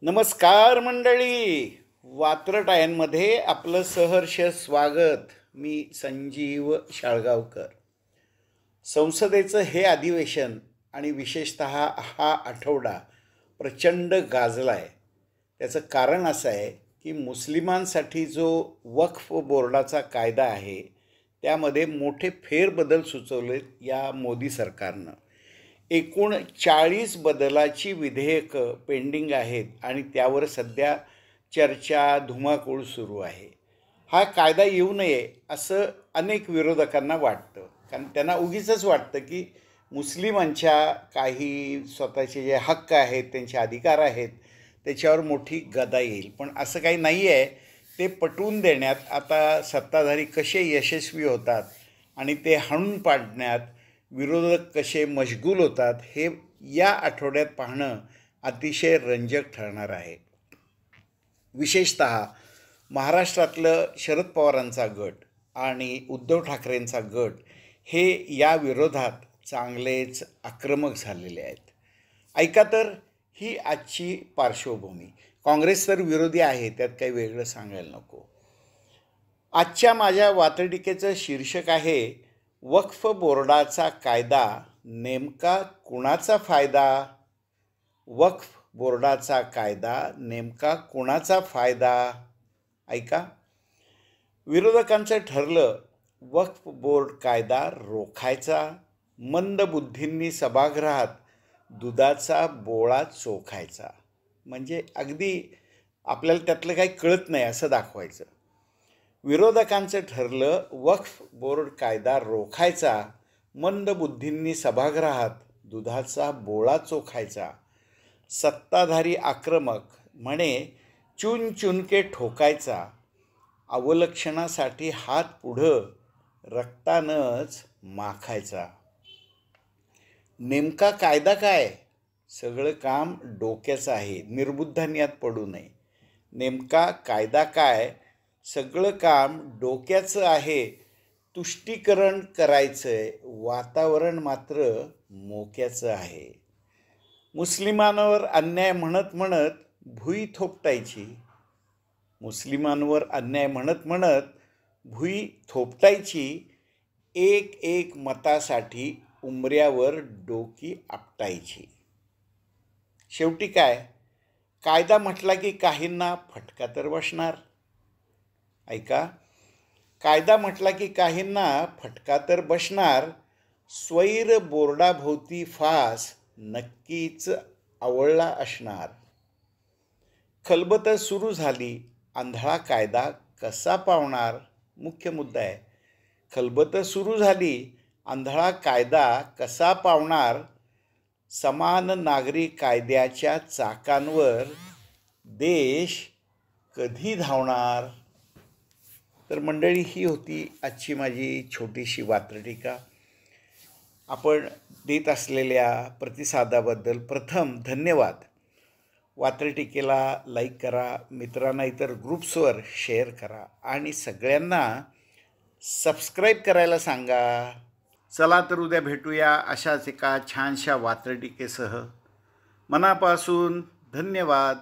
नमस्कार मंडळी, वात्रटायांमध्ये आपलं सहर्ष स्वागत. मी संजीव शाळगावकर. संसदेचं हे अधिवेशन आणि विशेषतः हा आठवडा प्रचंड गाजला आहे. त्याचं कारण असं आहे की मुस्लिमांसाठी जो वक्फ बोर्डाचा कायदा आहे त्यामध्ये मोठे फेरबदल सुचवलेत या मोदी सरकारनं. एकूण 40 बदलाची विधेयकं पेंडिंग आहेत आणि त्यावर सध्या चर्चा धुमाकूळ सुरू आहे. हा कायदा येऊ नये असं अनेक विरोधकांना वाटतं, कारण त्यांना उगीचच वाटतं की मुस्लिमांच्या काही स्वतःचे जे हक्क आहेत, त्यांचे अधिकार आहेत, त्याच्यावर मोठी गदा येईल. पण असं काही नाही आहे. ते पटवून देण्यात आता सत्ताधारी कसे यशस्वी होतात आणि ते हाणून पाडण्यात विरोधक कसे मशगूल होतात हे या आठवड्यात पाहणं अतिशय रंजक ठरणार आहे. विशेषतः महाराष्ट्रातलं शरद पवारांचा गट आणि उद्धव ठाकरेंचा गट हे या विरोधात चांगलेच आक्रमक झालेले आहेत. ऐका तर ही आजची पार्श्वभूमी. काँग्रेस तर विरोधी आहे, त्यात काही वेगळं सांगायला नको. आजच्या माझ्या वात्रटिकेचं शीर्षक आहे, वक्फ बोर्डाचा कायदा नेमका कुणाचा फायदा? वक्फ बोर्डाचा कायदा नेमका कुणाचा फायदा? ऐका. विरोधकांचं ठरलं वक्फ बोर्ड कायदा रोखायचा, मंदबुद्धींनी सभागृहात दुधाचा बोळा चोखायचा. म्हणजे अगदी आपल्याला त्यातलं काही कळत नाही असं दाखवायचं. विरोधकांचं ठरलं वक्फ बोर्ड कायदा रोखायचा, मंदबुद्धींनी सभागृहात दुधाचा बोळा चोखायचा. सत्ताधारी आक्रमक म्हणे चुन चुनके ठोकायचा, अवलक्षणासाठी हात पुढं रक्तानंच माखायचा. नेमका कायदा काय? सगळं काम डोक्याचं आहे, निर्बुद्धांनी यात पडू नये. नेमका कायदा काय? सगळं काम डोक्याचं आहे. तुष्टीकरण करायचंय, वातावरण मात्र मोक्याचं आहे. मुस्लिमांवर अन्याय म्हणत म्हणत भुई थोपटायची. मुस्लिमांवर अन्याय म्हणत म्हणत भुई थोपटायची. एक एक मतासाठी उंबऱ्यावर डोकी आपटायची. शेवटी काय? कायदा म्हटला की काहींना फटका तर बसणार. ऐका. कायदा म्हटला की काहींना फटका तर बसणार. स्वैर बोर्डाभोवती फास नक्कीच आवळला असणार. खलबत सुरू झाली, आंधळा कायदा कसा पावणार? मुख्य मुद्दा आहे. खलबत सुरू झाली, आंधळा कायदा कसा पावणार? समान नागरी कायद्याच्या चाकांवर देश कधी धावणार? तर मंडळी, ही होती आजची माझी छोटीशी वात्रटिका. आपण देत असलेल्या प्रतिसादाबद्दल प्रथम धन्यवाद. वात्रटिकेला लाईक करा, मित्रांना इतर ग्रुप्सवर शेअर करा आणि सगळ्यांना सबस्क्राईब करायला सांगा. चला तर उद्या भेटूया अशाच एका छानशा वात्रटिकेसह. मनापासून धन्यवाद.